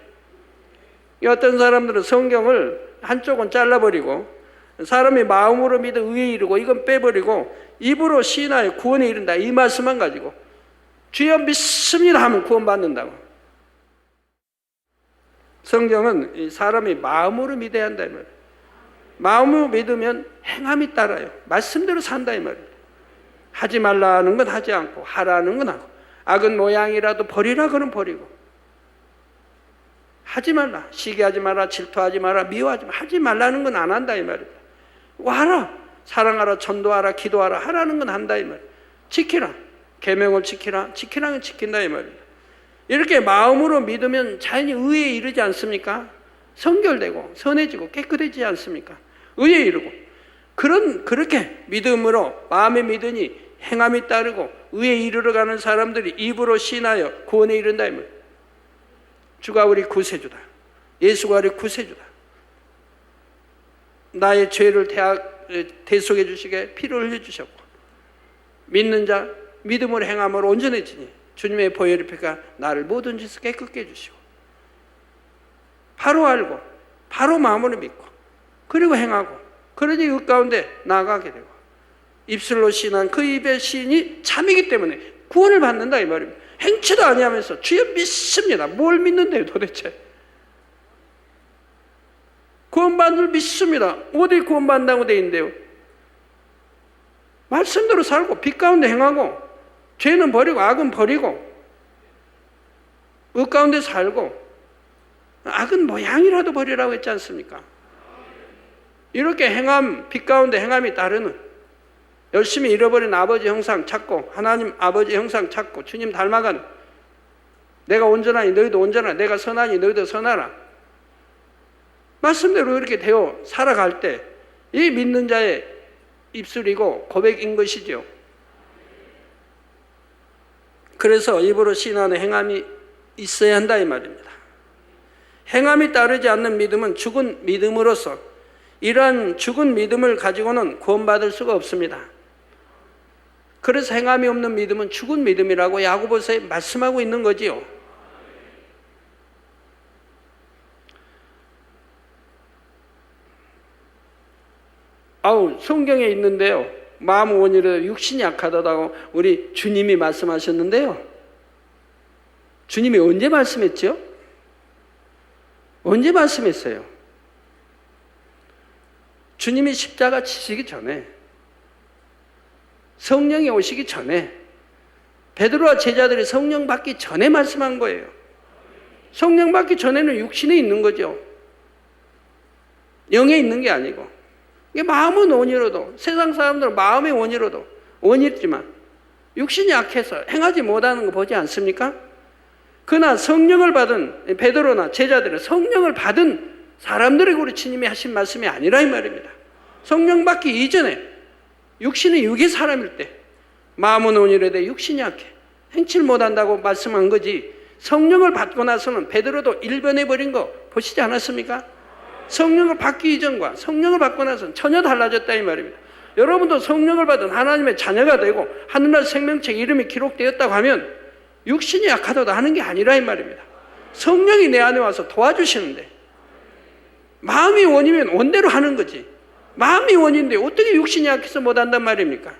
어떤 사람들은 성경을 한쪽은 잘라버리고 사람이 마음으로 믿어 의에 이르고 이건 빼버리고 입으로 시인하여 구원에 이른다 이 말씀만 가지고 주여 믿습니다 하면 구원받는다고. 성경은 사람이 마음으로 믿어야 한다 이 말이에요. 마음으로 믿으면 행함이 따라요. 말씀대로 산다 이 말입니다. 하지 말라는 건 하지 않고 하라는 건 하고 악은 모양이라도 버리라 그러면 버리고 하지 말라, 시기하지 마라, 질투하지 마라, 미워하지 마라, 하지 말라는 건 안 한다 이 말입니다. 하라, 사랑하라, 전도하라, 기도하라 하라는 건 한다 이 말이에요. 지키라, 계명을 지키라, 지키라는 지킨다 이 말입니다. 이렇게 마음으로 믿으면 자연히 의에 이르지 않습니까? 성결되고 선해지고 깨끗해지지 않습니까? 의에 이르고 그렇게 믿음으로 마음에 믿으니 행함이 따르고 의에 이르러가는 사람들이 입으로 시인하여 구원에 이른다 이 말이에요. 주가 우리 구세주다. 예수가 우리 구세주다. 나의 죄를 대속해 주시게 피를 흘려 주셨고, 믿는 자 믿음으로 행함으로 온전해지니 주님의 보혈의 피가 나를 모든 짓을 깨끗게 해주시고, 바로 알고 바로 마음으로 믿고 그리고 행하고, 그러니 그 가운데 나아가게 되고, 입술로 시인한 그 입의 시인이 참이기 때문에 구원을 받는다 이 말입니다. 행치도 아니하면서 주여 믿습니다. 뭘 믿는데요 도대체? 구원받는 줄 믿습니다. 어디 구원받는다고 돼 있는데요? 말씀대로 살고 빛 가운데 행하고, 죄는 버리고 악은 버리고, 의 가운데 살고, 악은 모양이라도 버리라고 했지 않습니까? 이렇게 행함, 빛 가운데 행함이 따르는, 열심히 잃어버린 아버지 형상 찾고, 하나님 아버지 형상 찾고, 주님 닮아가는, 내가 온전하니 너희도 온전하라, 내가 선하니 너희도 선하라, 말씀대로 이렇게 되어 살아갈 때 이 믿는 자의 입술이고 고백인 것이죠. 그래서 입으로 시인하는 행함이 있어야 한다 이 말입니다. 행함이 따르지 않는 믿음은 죽은 믿음으로서, 이러한 죽은 믿음을 가지고는 구원받을 수가 없습니다. 그래서 행함이 없는 믿음은 죽은 믿음이라고 야고보서에 말씀하고 있는 거지요. 성경에 있는데요, 마음 원이라 육신이 약하다고 우리 주님이 말씀하셨는데요, 주님이 언제 말씀했죠? 언제 말씀했어요? 주님이 십자가 지시기 전에, 성령이 오시기 전에, 베드로와 제자들이 성령 받기 전에 말씀한 거예요. 성령 받기 전에는 육신에 있는 거죠. 영에 있는 게 아니고, 이게 마음은 원이로도, 세상 사람들은 마음의 원이로도 원이지만 육신이 약해서 행하지 못하는 거 보지 않습니까? 그러나 성령을 받은 베드로나 제자들은 성령을 받은 사람들에게 우리 주님이 하신 말씀이 아니라 이 말입니다. 성령 받기 이전에 육신이 육의 사람일 때 마음은 원이로되 육신이 약해 행치를 못한다고 말씀한 거지, 성령을 받고 나서는 베드로도 일변해버린 거 보시지 않았습니까? 성령을 받기 이전과 성령을 받고 나서는 전혀 달라졌다 이 말입니다. 여러분도 성령을 받은 하나님의 자녀가 되고 하늘날 생명책 이름이 기록되었다고 하면 육신이 약하다고 하는 게 아니라 이 말입니다. 성령이 내 안에 와서 도와주시는데, 마음이 원이면 원대로 하는 거지, 마음이 원인데 어떻게 육신이 약해서 못한단 말입니까?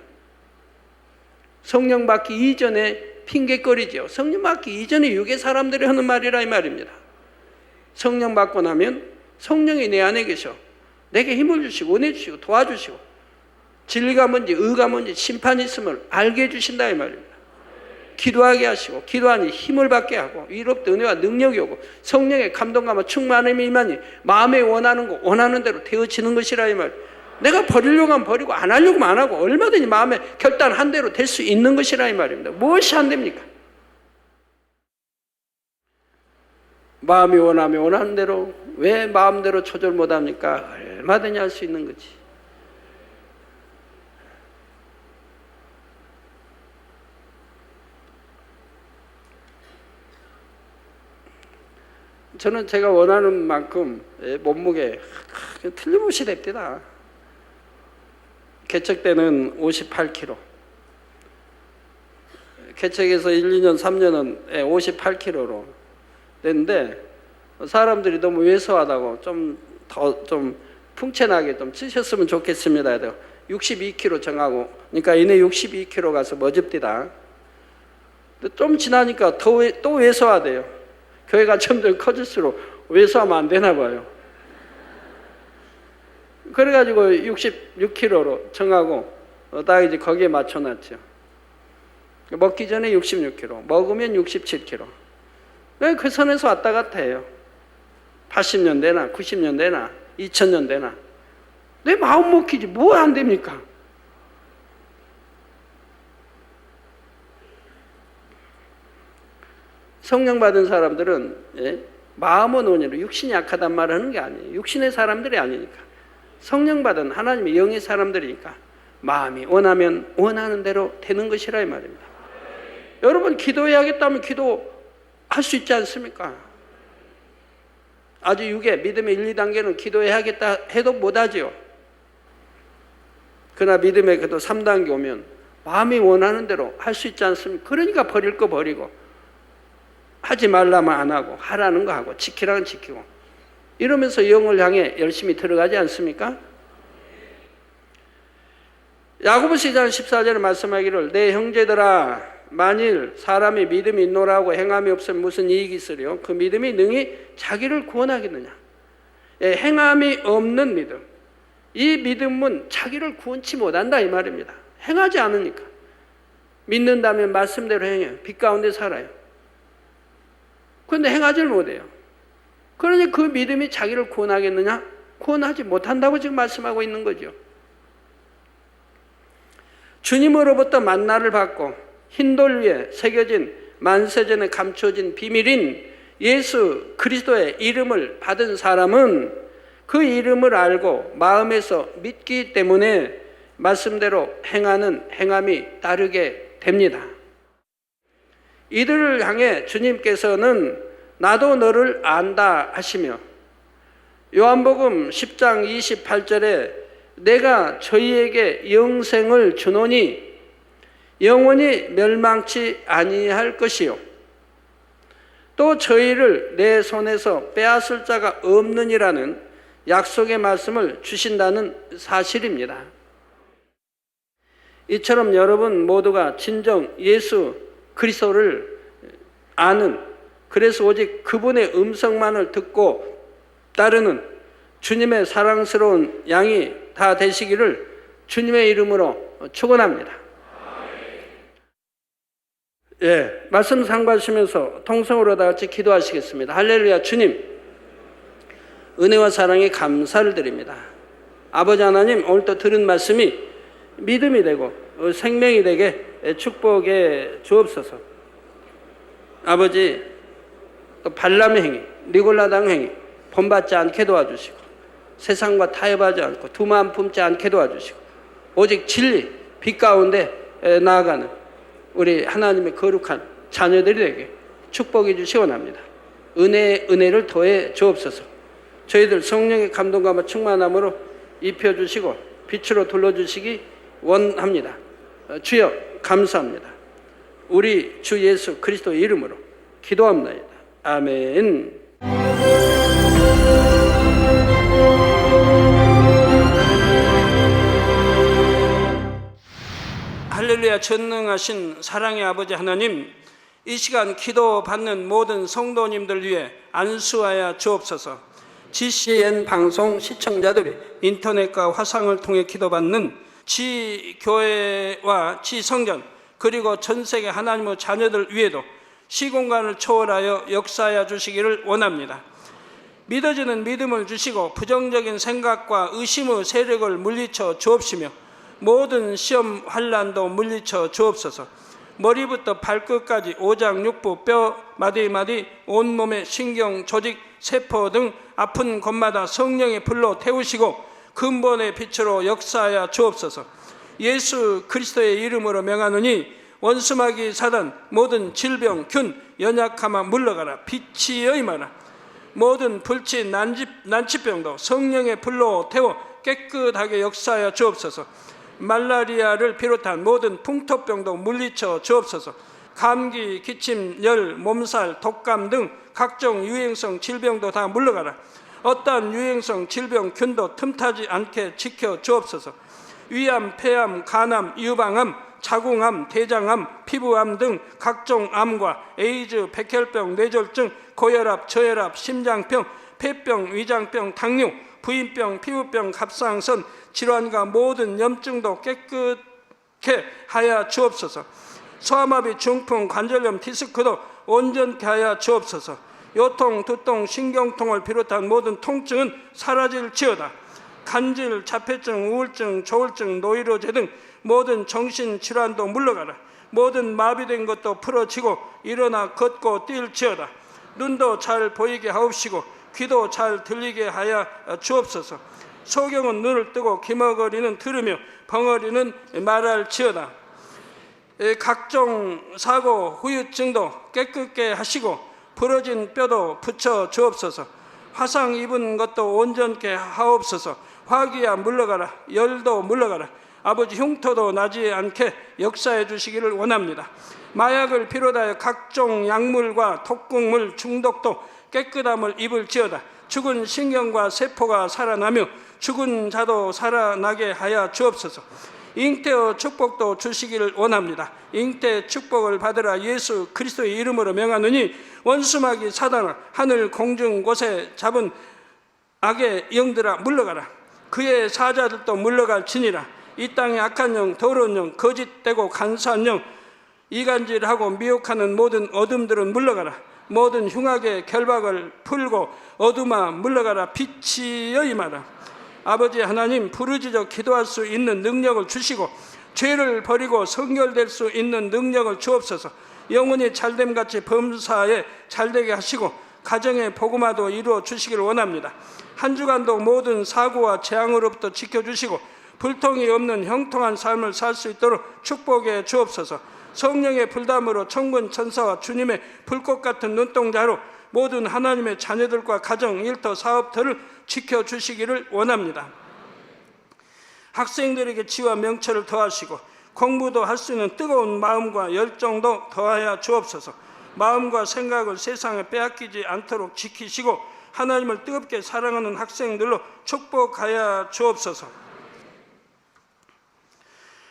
성령 받기 이전에 핑계거리죠. 성령 받기 이전에 육의 사람들이 하는 말이라 이 말입니다. 성령 받고 나면 성령이 내 안에 계셔 내게 힘을 주시고 은혜 주시고 도와주시고, 진리가 뭔지 의가 뭔지 심판이 있음을 알게 해주신다 이 말입니다. 기도하게 하시고, 기도하니 힘을 받게 하고, 위로부터 은혜와 능력이 오고 성령의 감동감과 충만함이 임하니 마음에 원하는 거 원하는 대로 되어지는 것이라 이 말. 내가 버리려고 하면 버리고 안 하려고 하면 안 하고 얼마든지 마음에 결단한 대로 될 수 있는 것이라 이 말입니다. 무엇이 안 됩니까? 마음이 원하면 원하는 대로, 왜 마음대로 조절 못합니까? 얼마든지 할 수 있는 거지. 저는 제가 원하는 만큼 몸무게 틀림없이 됩니다. 개척 때는 58kg, 개척에서 1, 2년, 3년은 58kg로 됐는데, 사람들이 너무 왜소하다고 좀 풍채나게 좀 찌셨으면 좋겠습니다 해서 62kg 정하고, 그러니까 이내 62kg 가서 머집디다. 좀 지나니까 또 왜소하대요. 교회가 점점 커질수록 왜소하면 안 되나 봐요. 그래가지고 66kg로 정하고 딱 이제 거기에 맞춰놨죠. 먹기 전에 66kg, 먹으면 67kg. 그 선에서 왔다 갔다 해요. 80년 되나 90년 되나 2000년 되나 내 마음 먹히지 뭐 안 됩니까? 성령 받은 사람들은 마음은 원이로 육신이 약하단 말을 하는 게 아니에요. 육신의 사람들이 아니니까, 성령 받은 하나님의 영의 사람들이니까 마음이 원하면 원하는 대로 되는 것이라 이 말입니다. 여러분 기도해야겠다면 기도할 수 있지 않습니까? 아주 육의 믿음의 1, 2단계는 기도해야겠다 해도 못하지요. 그러나 믿음의 궤도 3단계 오면 마음이 원하는 대로 할 수 있지 않습니까? 그러니까 버릴 거 버리고, 하지 말라면 안 하고, 하라는 거 하고, 지키라는 지키고, 이러면서 영을 향해 열심히 들어가지 않습니까? 야고보서 2장 14절에 말씀하기를 내 형제들아 만일 사람이 믿음이 있노라고 행함이 없으면 무슨 이익이 있으리요? 그 믿음이 능히 자기를 구원하겠느냐? 예, 행함이 없는 믿음, 이 믿음은 자기를 구원치 못한다 이 말입니다. 행하지 않으니까. 믿는다면 말씀대로 행해요. 빛 가운데 살아요. 그런데 행하지를 못해요. 그러니 그 믿음이 자기를 구원하겠느냐? 구원하지 못한다고 지금 말씀하고 있는 거죠. 주님으로부터 만나를 받고 흰돌 위에 새겨진 만세전에 감춰진 비밀인 예수 그리스도의 이름을 받은 사람은 그 이름을 알고 마음에서 믿기 때문에 말씀대로 행하는 행함이 따르게 됩니다. 이들을 향해 주님께서는 나도 너를 안다 하시며 요한복음 10장 28절에 내가 저희에게 영생을 주노니 영원히 멸망치 아니할 것이요 또 저희를 내 손에서 빼앗을 자가 없느니라는 약속의 말씀을 주신다는 사실입니다. 이처럼 여러분 모두가 진정 예수 그리스도를 아는, 그래서 오직 그분의 음성만을 듣고 따르는 주님의 사랑스러운 양이 다 되시기를 주님의 이름으로 축원합니다. 예, 말씀 상고하시면서 통성으로 다 같이 기도하시겠습니다. 할렐루야. 주님, 은혜와 사랑에 감사를 드립니다. 아버지 하나님, 오늘 또 들은 말씀이 믿음이 되고 생명이 되게 축복해 주옵소서. 아버지, 또 발람의 행위, 니골라당 행위 본받지 않게 도와주시고 세상과 타협하지 않고 두 마음 품지 않게 도와주시고 오직 진리, 빛 가운데 나아가는 우리 하나님의 거룩한 자녀들이 되게 축복해 주시기 원합니다. 은혜를 더해 주옵소서. 저희들 성령의 감동과 충만함으로 입혀주시고 빛으로 둘러주시기 원합니다. 주여 감사합니다. 우리 주 예수 그리스도의 이름으로 기도합니다. 아멘. 할렐루야. 전능하신 사랑의 아버지 하나님, 이 시간 기도받는 모든 성도님들 위해 안수하여 주옵소서. GCN 방송 시청자들이 인터넷과 화상을 통해 기도받는 지교회와 지성전 그리고 전세계 하나님의 자녀들 위에도 시공간을 초월하여 역사하여 주시기를 원합니다. 믿어지는 믿음을 주시고 부정적인 생각과 의심의 세력을 물리쳐 주옵시며 모든 시험 환난도 물리쳐 주옵소서. 머리부터 발끝까지 오장육부 뼈 마디마디 온몸의 신경 조직 세포 등 아픈 곳마다 성령의 불로 태우시고 근본의 빛으로 역사하여 주옵소서. 예수 그리스도의 이름으로 명하노니 원수마귀 사단 모든 질병 균 연약함아 물러가라. 빛이여 임하라. 모든 불치 난치병도 성령의 불로 태워 깨끗하게 역사하여 주옵소서. 말라리아를 비롯한 모든 풍토병도 물리쳐 주옵소서. 감기, 기침, 열, 몸살, 독감 등 각종 유행성 질병도 다 물러가라. 어떠한 유행성 질병 균도 틈타지 않게 지켜 주옵소서. 위암, 폐암, 간암, 유방암, 자궁암, 대장암, 피부암 등 각종 암과 에이즈, 백혈병, 뇌졸중, 고혈압, 저혈압, 심장병, 폐병, 위장병, 당뇨, 부인병, 피부병, 갑상선 질환과 모든 염증도 깨끗게 하여 주옵소서. 소아마비, 중풍, 관절염, 디스크도 온전케 하여 주옵소서. 요통, 두통, 신경통을 비롯한 모든 통증은 사라질지어다. 간질, 자폐증, 우울증, 조울증, 노이로제 등 모든 정신질환도 물러가라. 모든 마비된 것도 풀어지고 일어나 걷고 뛸지어다. 눈도 잘 보이게 하옵시고 귀도 잘 들리게 하여 주옵소서. 소경은 눈을 뜨고 기머거리는 들으며 벙어리는 말할지어다. 각종 사고, 후유증도 깨끗게 하시고 부러진 뼈도 붙여 주옵소서. 화상 입은 것도 온전케 하옵소서. 화기야 물러가라. 열도 물러가라. 아버지 흉터도 나지 않게 역사해 주시기를 원합니다. 마약을 비롯하여 각종 약물과 독극물 중독도 깨끗함을 입을지어다. 죽은 신경과 세포가 살아나며 죽은 자도 살아나게 하여 주옵소서. 잉태의 축복도 주시기를 원합니다. 잉태 축복을 받으라 예수 그리스도의 이름으로 명하노니 원수마귀 사단아 하늘 공중 곳에 잡은 악의 영들아 물러가라. 그의 사자들도 물러갈지니라. 이 땅의 악한 영, 더러운 영, 거짓되고 간사한 영, 이간질하고 미혹하는 모든 어둠들은 물러가라. 모든 흉악의 결박을 풀고 어둠아 물러가라. 빛이여 임하라. 아버지 하나님, 부르짖어 기도할 수 있는 능력을 주시고 죄를 버리고 성결될 수 있는 능력을 주옵소서. 영혼이 잘됨같이 범사에 잘되게 하시고 가정의 복음화도 이루어 주시길 원합니다. 한 주간도 모든 사고와 재앙으로부터 지켜주시고 불통이 없는 형통한 삶을 살 수 있도록 축복해 주옵소서. 성령의 불담으로 천군 천사와 주님의 불꽃 같은 눈동자로 모든 하나님의 자녀들과 가정, 일터, 사업들을 지켜주시기를 원합니다. 학생들에게 지와 명철을 더하시고 공부도 할 수 있는 뜨거운 마음과 열정도 더하여 주옵소서. 마음과 생각을 세상에 빼앗기지 않도록 지키시고 하나님을 뜨겁게 사랑하는 학생들로 축복하여 주옵소서.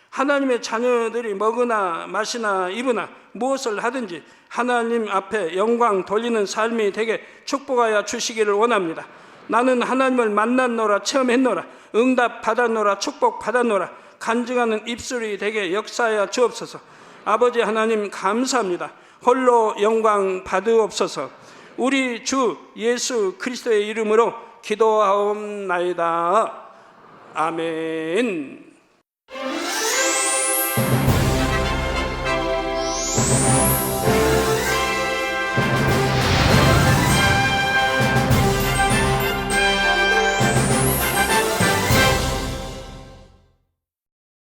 하나님의 자녀들이 먹으나 마시나 입으나 무엇을 하든지 하나님 앞에 영광 돌리는 삶이 되게 축복하여 주시기를 원합니다. 나는 하나님을 만났노라, 체험했노라, 응답 받았노라, 축복 받았노라, 간증하는 입술이 되게 역사하여 주옵소서. 아버지 하나님 감사합니다. 홀로 영광 받으옵소서. 우리 주 예수 그리스도의 이름으로 기도하옵나이다. 아멘.